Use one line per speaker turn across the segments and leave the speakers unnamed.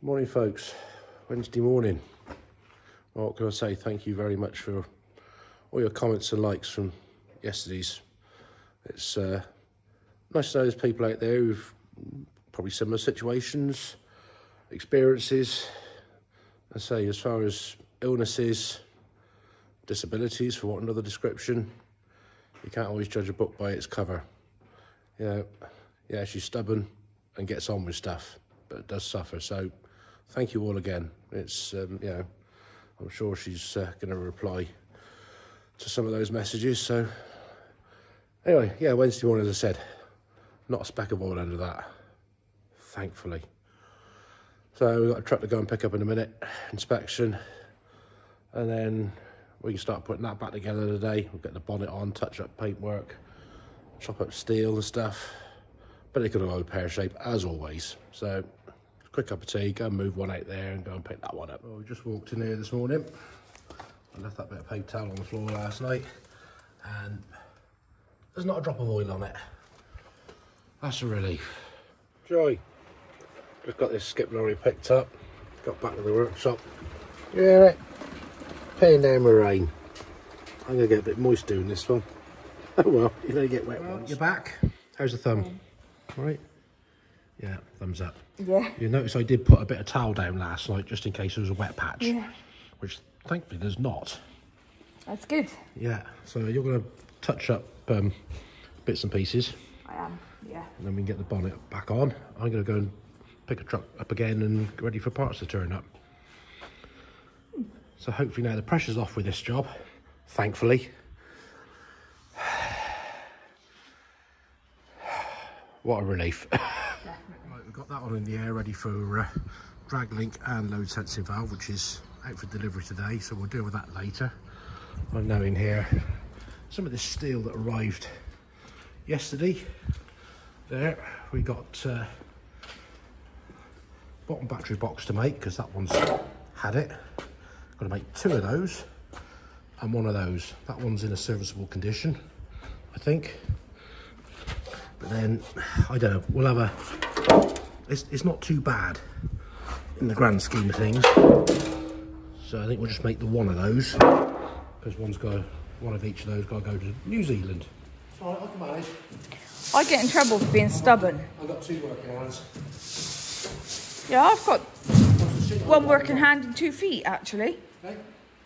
Morning folks, Wednesday morning. Well, what can I say? Thank you very much for all your comments and likes from yesterday's. It's nice to know there's people out there who've probably similar situations, experiences. I say, as far as illnesses, disabilities, for want another description, you can't always judge a book by its cover. Yeah, she's stubborn and gets on with stuff, but does suffer. So thank you all again. It's, I'm sure she's going to reply to some of those messages. So anyway, yeah, Wednesday morning, as I said, not a speck of oil under that, thankfully. So we've got a truck to go and pick up in a minute, inspection, and then we can start putting that back together today. We'll get the bonnet on, touch up paintwork, chop up steel and stuff, but it could have old pear shape as always. So quick cup of tea, go and move one out there and go and pick that one up. Well, we just walked in here this morning. I left that bit of paper towel on the floor last night and there's not a drop of oil on it. That's a relief. Joy, just got this skip lorry picked up, got back to the workshop. You hear it? Paying down with rain. I'm going to get a bit moist doing this one. Oh well, you know you get wet ones. You're back. How's the thumb? All right? Yeah, thumbs up.
Yeah.
You notice I did put a bit of towel down last night just in case there was a wet patch.
Yeah.
Which thankfully there's not.
That's good.
Yeah, so you're going to touch up bits and pieces.
I am, yeah.
And then we can get the bonnet back on. I'm going to go and pick a truck up again and get ready for parts to turn up. So hopefully now the pressure's off with this job, thankfully. What a relief.
Definitely.
Right, we've got that one in the air ready for drag link and load sensing valve, which is out for delivery today, so we'll deal with that later. I'm now in here some of this steel that arrived yesterday. There, we got bottom battery box to make because that one's had it. Got to make two of those and one of those. That one's in a serviceable condition, I think. But then, I don't know, we'll have a... It's not too bad in the grand scheme of things. So I think we'll just make the one of those because one of each of those got to go to New Zealand. All right, I can manage.
I get in trouble for being stubborn.
I've got two working hands.
Yeah, I've got one working hand and 2 feet, actually.
Okay.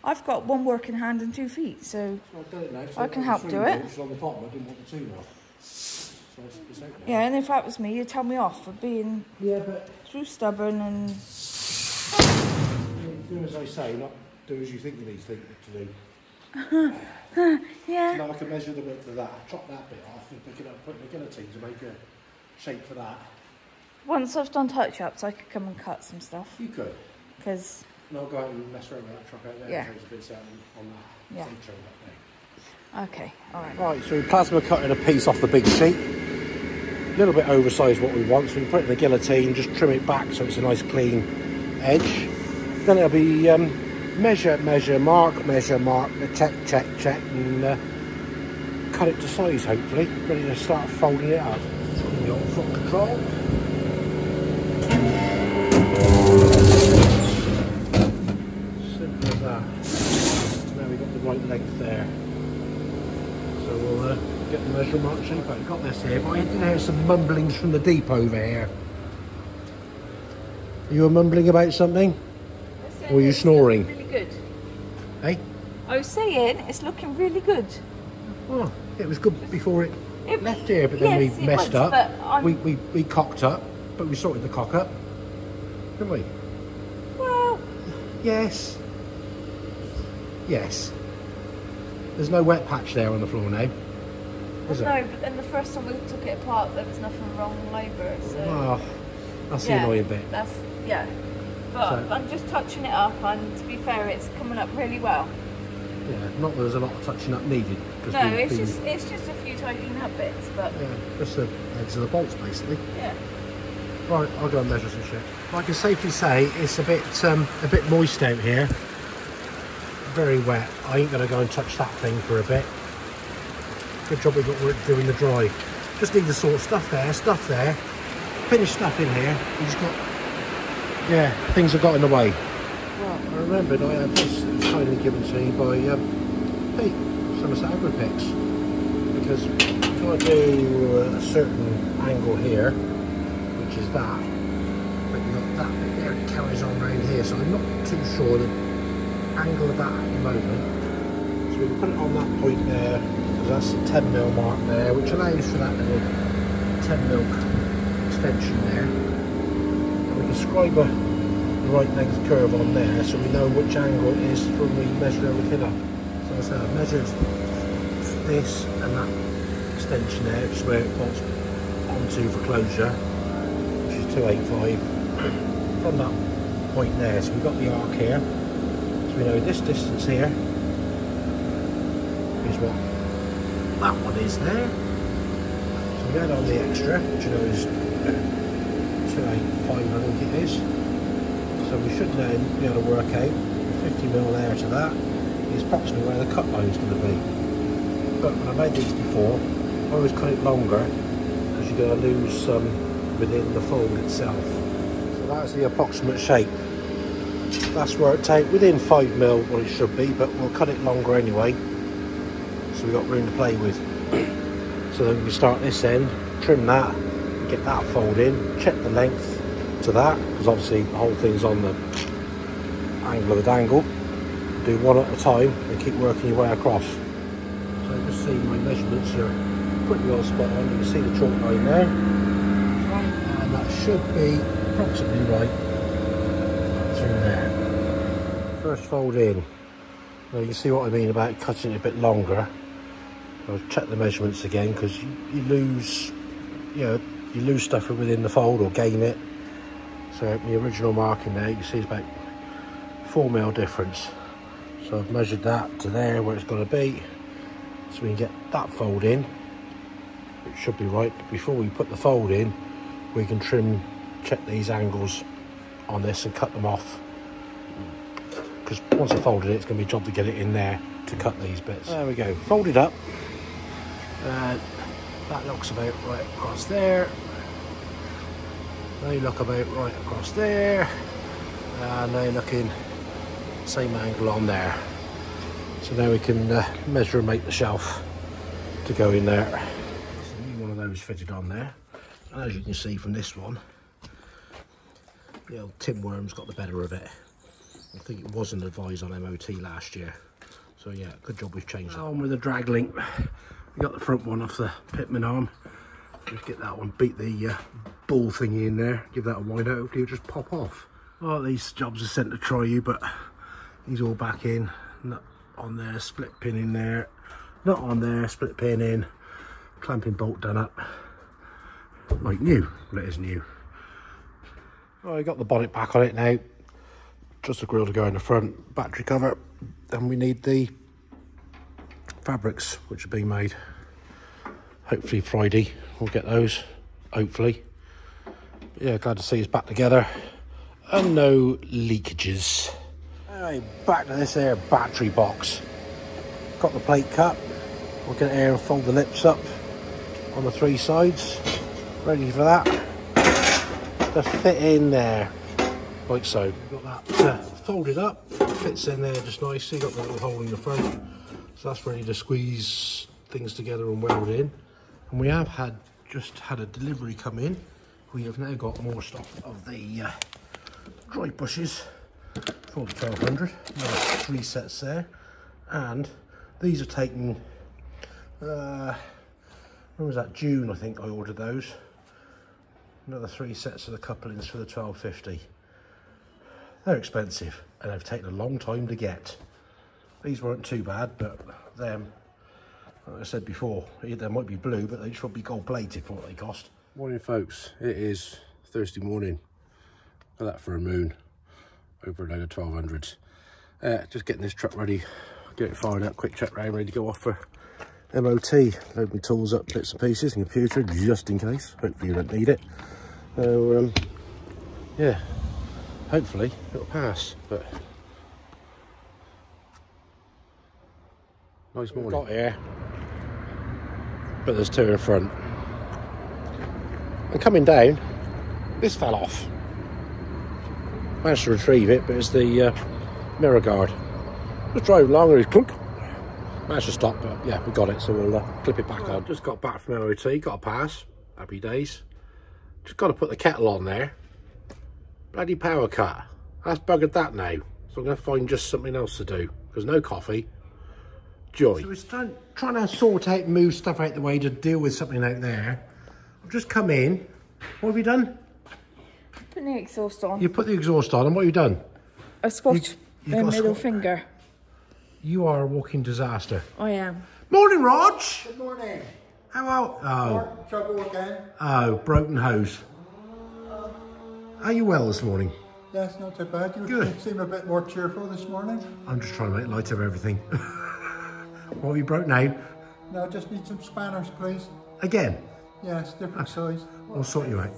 I've got one working hand and 2 feet, so
I've done it now, so
I can help do it.
On the bottom, I didn't want the two off. So it's okay.
Yeah, and if that was me, you'd tell me off for being too stubborn and...
Do as I say, not do as you think you need to do.
Yeah.
Now I can measure the width of that, chop that bit off and pick it up, put it in the guillotine to make a shape for that.
Once I've done touch-ups, I could come and cut some stuff.
You could.
Because...
And I'll go out and mess around with that truck out there and change the bits out on that.
Yeah. Okay, alright. Right,
so we plasma cutting a piece off the big sheet. A little bit oversized what we want, so we put it in the guillotine, just trim it back so it's a nice clean edge. Then it'll be measure, mark, check, and cut it to size hopefully. Ready to start folding it up. The old foot control. Simple as that. Now we've got the right length there. So we'll get the measure mark shape out. We've got this here, but I did hear some mumblings from the deep over here. You were mumbling about something? Or are you snoring?
Really good.
Hey?
I was saying it's looking really good.
Oh, it was good before it left here, but then we messed up. We cocked up, but we sorted the cock up, didn't we?
Well...
Yes. Yes. There's no wet patch there on the floor now, is there?
No, but then the first time we took it apart, there was nothing wrong with labour, so...
Oh, that's the annoying bit.
Yeah. But I'm just touching it up, and to be fair, it's coming up really well.
Yeah, not that there's a lot of touching up needed.
No, it's just a few tidying up bits, but...
Yeah, just the heads of the bolts, basically.
Yeah.
Right, I'll go and measure some shit. I can safely say it's a bit moist out here. Very wet. I ain't going to go and touch that thing for a bit. Good job we got work to do in the dry. Just need the sort of stuff there, finished stuff in here. You just got yeah, things have got in the way. Well, I remembered I had this kindly given to me by Pete, Somerset Agripix, because if I do a certain angle here, which is that, but you've got that bit there that carries on round here, so I'm not too sure the angle of that at the moment. So we can put it on that point there, because that's the 10mm mark there, which allows for that little 10mm extension there. And we can scribe a right length curve on there, so we know which angle it is when we measure everything up. So as I said, I've measured this and that extension there, which is where it bolts onto for closure, which is 285 from that point there. So we've got the arc here, so we know this distance here is what that one is there. So we add on the extra, which you know is 285, I think it is. So we should then be able to work out 50mm there to that is approximately where the cut line is going to be. But when I made these before, I always cut it longer because you're going to lose some within the fold itself. So that's the approximate shape. That's worked out within 5mm what it should be, but we'll cut it longer anyway, so we've got room to play with. So then we start this end, trim that, get that fold in, check the length to that, because obviously the whole thing's on the angle of the dangle. Do one at a time and keep working your way across. So you just see my measurements are pretty well spot on. You can see the chalk line there, and that should be approximately right through there. First fold in. Now you can see what I mean about cutting it a bit longer. I'll check the measurements again, because you lose, you lose stuff within the fold or gain it. So the original marking there, you can see it's about 4mm difference. So I've measured that to there where it's got to be, so we can get that fold in. It should be right, but before we put the fold in, we can check these angles on this and cut them off. Because once I folded it, it's going to be a job to get it in there to cut these bits. There we go, folded up. That looks about right across there. They look about right across there, and they're looking same angle on there. So now we can measure and make the shelf to go in there. So one of those fitted on there, and as you can see from this one, the old tin worm's got the better of it. I think it wasn't advised on MOT last year, so yeah, good job we've changed that. On with the drag link, we got the front one off the pitman arm. Just get that one, beat the ball thingy in there, give that a wind out, hopefully it'll just pop off. Well, these jobs are sent to try you, but he's all back in, not on there, split pin in there, not on there, split pin in, clamping bolt done up, like new. Well, it is new. Well, I got the bonnet back on it now, just a grill to go in the front, battery cover, and we need the fabrics which are being made. Hopefully Friday we'll get those, hopefully. But yeah, glad to see it's back together and no leakages. Anyway, back to this here battery box. Got the plate cut. We'll get it here and fold the lips up on the 3 sides. Ready for that to fit in there, like so. We've got that folded up, fits in there just nicely. Got the little hole in the front, so that's ready to squeeze things together and weld in. And we have just had a delivery come in. We have now got more stock of the dry bushes for the 1200. Another 3 sets there, and these are taken. When was that? June, I think I ordered those. Another 3 sets of the couplings for the 1250. They're expensive and they've taken a long time to get. These weren't too bad, but them, like I said before, they might be blue, but they should be gold plated for what they cost. Morning folks, it is Thursday morning. Look at that for a moon, over a load of 1200s. Just getting this truck ready, get it fired up, quick check round, ready to go off for MOT. Load my tools up, bits and pieces, and computer, just in case. Hopefully you don't need it. So, yeah, hopefully it'll pass, but nice morning. Got here, but there's 2 in front. And coming down, this fell off. Managed to retrieve it, but it's the mirror guard. Just drove along and it clunk. Managed to stop, but yeah, we got it, so we'll clip it back on. Just got back from MOT, got a pass. Happy days. Just got to put the kettle on there. Bloody power cut. That's buggered that now. So I'm going to find just something else to do. There's no coffee. Joy. So we're trying to sort out, move stuff out the way to deal with something out there. I've just come in. What have you done?
Put the exhaust on.
You put the exhaust on, and what have you done?
I scotched my middle finger.
You are a walking disaster.
I am.
Morning, Rog.
Good morning.
How are... Oh.
Trouble again?
Oh, broken hose. Are you well this morning?
Yes, not too bad. You seem a bit more cheerful this morning.
I'm just trying to make light of everything. What have you broke now?
No, I just need some spanners, please.
Again?
Yes, different size.
We'll sort you out.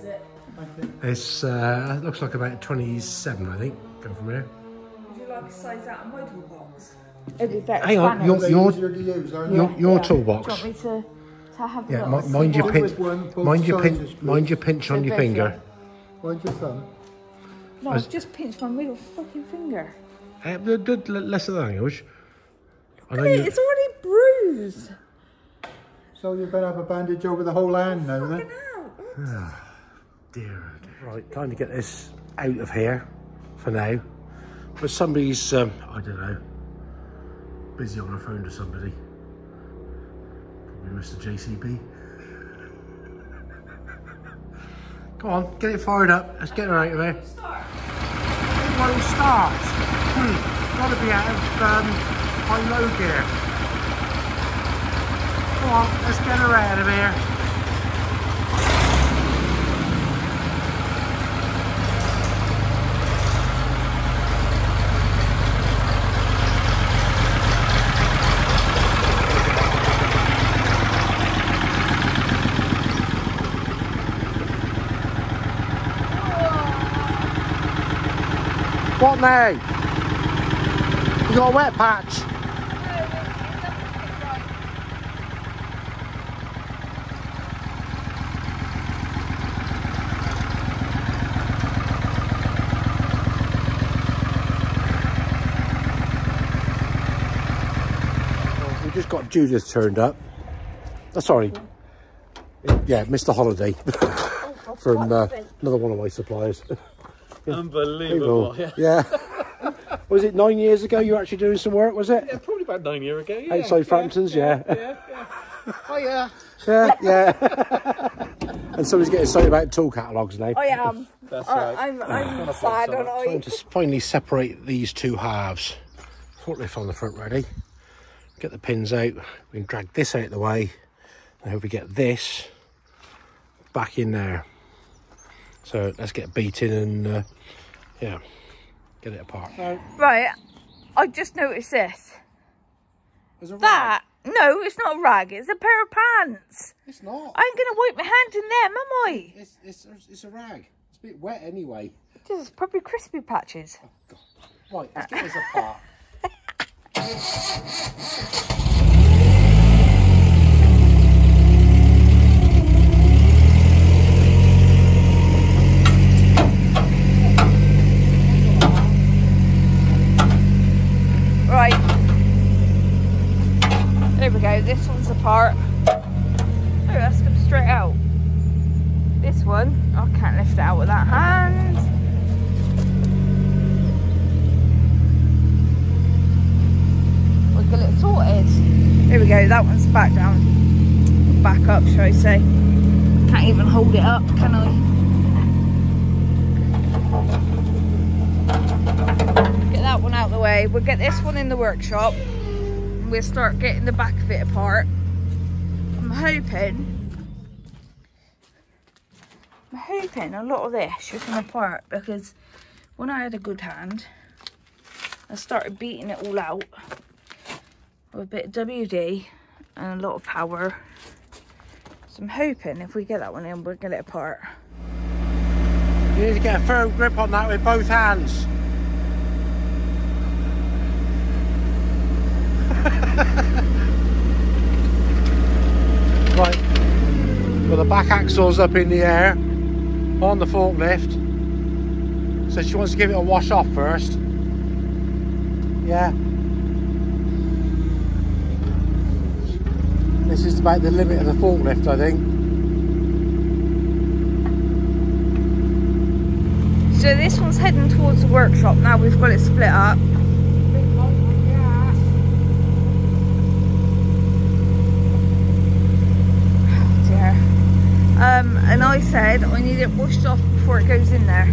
Thank you.
It's looks like about 27, I think. Go from here.
Would you like to size out a my toolbox? It'd be better.
Hang on, your
Easier to use, aren't they?
your toolbox.
Do you want me to have a
Yeah,
look?
mind your
With
mind your pinch on your finger.
Mind your thumb.
No, I've just pinched my middle fucking finger.
Less of the language. I know
It's already bruised.
So you're going to have a bandage over the whole hand now, then?
Dear. Right, time to get this out of here for now. But somebody's, I don't know, busy on the phone to somebody. Probably Mr. JCB. Come on, get it fired up. Let's get her out of here. It won't start. Gotta be out of high-low gear. Come on, let's get her out of here. What now? You got a wet patch? We just got Judith turned up. Oh, sorry. Yeah, Mr. Holiday from another one of my suppliers.
Unbelievable.
Yeah. Was it 9 years ago you were actually doing some work, was it?
Yeah, probably about 9 years ago. Yeah.
Outside Frampton's, yeah.
Oh, yeah.
Yeah. And somebody's getting excited about tool catalogues now.
I am.
That's right.
I'm sad, aren't I?
Trying to finally separate these two halves. Forklift on the front ready. Get the pins out. We can drag this out of the way. I hope we get this back in there. So let's get beating and yeah, get it apart.
Right, I just noticed this.
There's a rag.
That, no, it's not a rag, it's a pair of pants.
It's not.
I ain't going to wipe my hand in them, am I?
It's a rag. It's a bit wet anyway.
Just probably crispy patches.
Oh, God. Right, let's get this apart.
Right, there we go, this one's apart. Oh, that's come straight out. This one, I can't lift it out with that hand. We'll get it sorted. There we go, that one's back down. Back up, shall I say. Can't even hold it up, can I? Get that one out of the way. We'll get this one in the workshop and we'll start getting the back of it apart. I'm hoping a lot of this should come apart, because when I had a good hand I started beating it all out with a bit of WD and a lot of power. So I'm hoping if we get that one in we'll get it apart.
You need to get a firm grip on that with both hands. Right, well, the back axle's up in the air on the forklift. So she wants to give it a wash off first. Yeah. This is about the limit of the forklift, I think.
So this one's heading towards the workshop now. We've got it split up. Oh dear. And I said I need it washed off before it goes in there.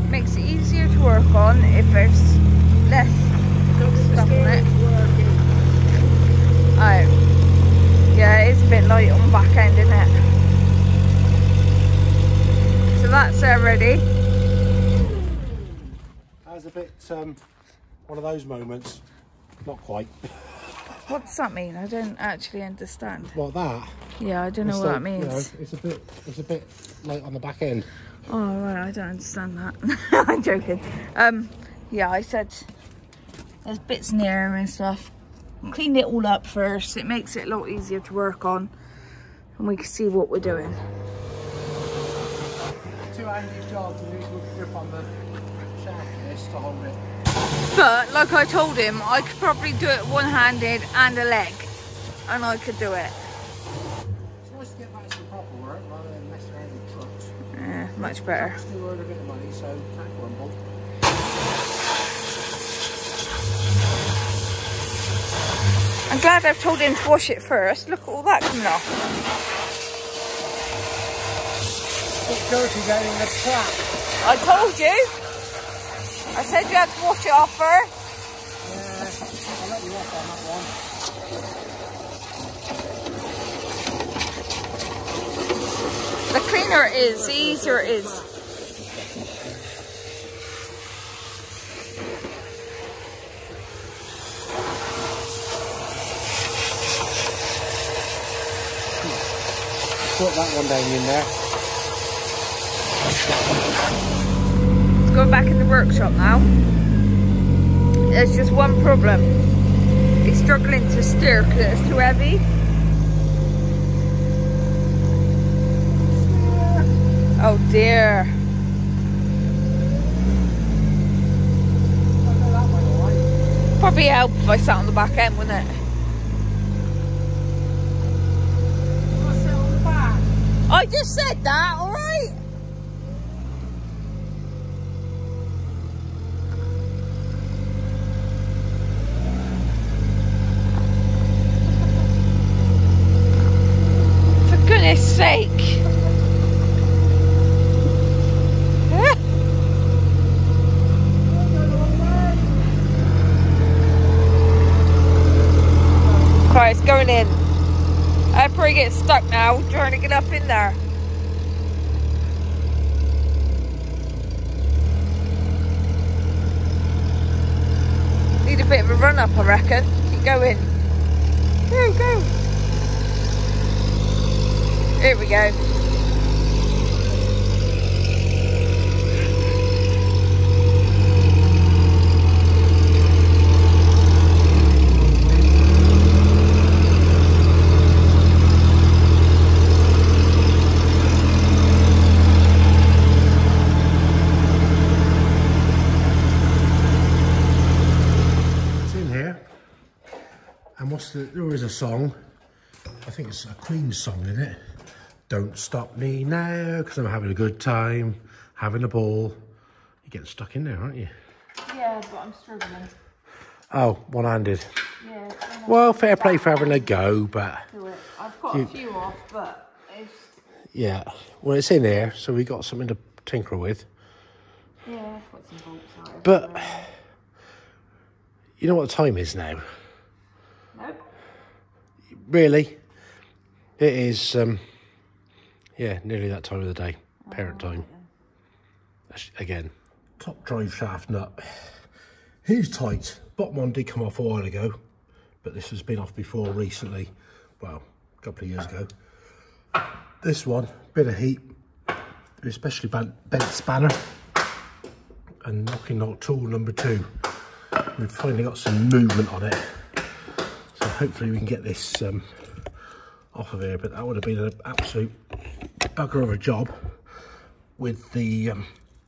Makes it easier to work on if there's less stuff on it. Oh, yeah, it's a bit light on the back end, isn't it? So that's ready.
That's a bit one of those moments. Not quite.
What does that mean? I don't actually understand.
What, that?
Yeah, I don't know what that means.
You know, it's a bit light on the back end.
Oh right, I don't understand that. I'm joking. Yeah, I said there's bits near and stuff. Cleaned it all up first. It makes it a lot easier to work on, and we can see what we're doing.
Two handy jobs, and these would grip on the shaft this to hold it.
But like I told him, I could probably do it one-handed and a leg, and I could do it.
It's nice to get back to the proper work rather than mess around with trucks.
Yeah, much better.
Trucks do earn a bit of money, so can't grumble.
I'm glad I've told him to wash it first. Look at all that coming off.
It's dirty going in the trap.
I told you. I said you had to wash it off first.
Yeah, I'll let you off on that one.
The cleaner it is, the easier it is.
Put that one down in there.
Let's go back in the workshop now. There's just one problem. He's struggling to steer because it's too heavy. Oh dear. Probably help if I sat on the back end, wouldn't it? I just said that, alright? For goodness sake. Right, it's going in. I probably get stuck now trying to get up in there. Need a bit of a run up, I reckon. Keep going. Go, go. Here we go.
There is a song, I think it's a Queen song, isn't it? Don't stop me now, because I'm having a good time, having a ball. You're getting stuck in there, aren't you?
Yeah, but I'm struggling.
Oh, one-handed.
Yeah.
Well, fair play for having a go, but...
I've got a few off, but it's...
Yeah, well, it's in there, so we got something to tinker with.
Yeah, I've got some bolts out.
But, you know what the time is now?
Nope.
Really? It is, yeah, nearly that time of the day. Parent time. Again. Top drive shaft nut. He's tight. Bottom one did come off a while ago, but this has been off before recently. Well, a couple of years ago. This one, bit of heat, especially bent spanner. And knocking out tool number 2. We've finally got some movement on it. So hopefully we can get this off of here, but that would have been an absolute bugger of a job with the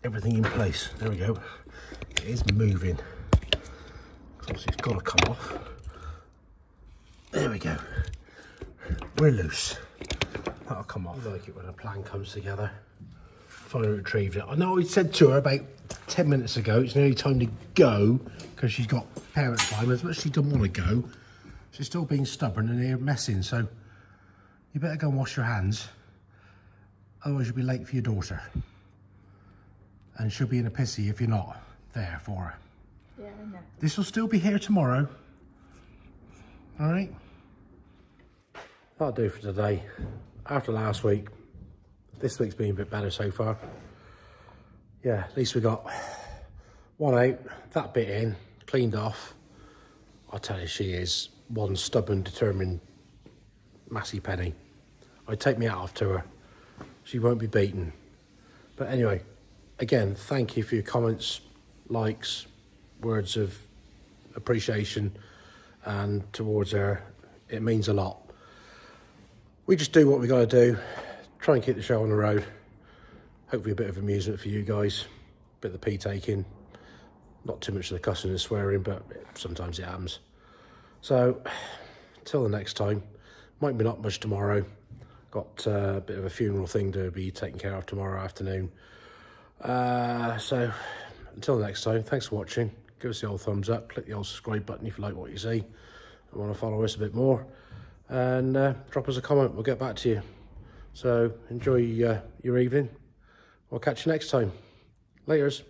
everything in place. There we go. It is moving. Obviously it's got to come off. There we go. We're loose. That'll come off. I like it when a plan comes together. Finally retrieved it. I know I said to her about 10 minutes ago, it's nearly time to go because she's got parent time. As much as she doesn't want to go, she's still being stubborn and here messing. So you better go and wash your hands. Otherwise you'll be late for your daughter. And she'll be in a pissy if you're not there for her.
Yeah, I know.
This will still be here tomorrow. All right? That'll do for today. After last week, this week's been a bit better so far. Yeah, at least we got one out, that bit in, cleaned off. I'll tell you, she is one stubborn, determined Massey Penny. I'd take me hat off to her. She won't be beaten. But anyway, again, thank you for your comments, likes, words of appreciation, and towards her, it means a lot. We just do what we got to do, try and keep the show on the road. Hopefully a bit of amusement for you guys, a bit of the pee taking, not too much of the cussing and swearing, but sometimes it happens. So, till the next time, might be not much tomorrow. Got a bit of a funeral thing to be taken care of tomorrow afternoon. So, until next time, thanks for watching. Give us the old thumbs up, click the old subscribe button if you like what you see and want to follow us a bit more. And drop us a comment, we'll get back to you. So, enjoy your evening. We'll catch you next time. Laters.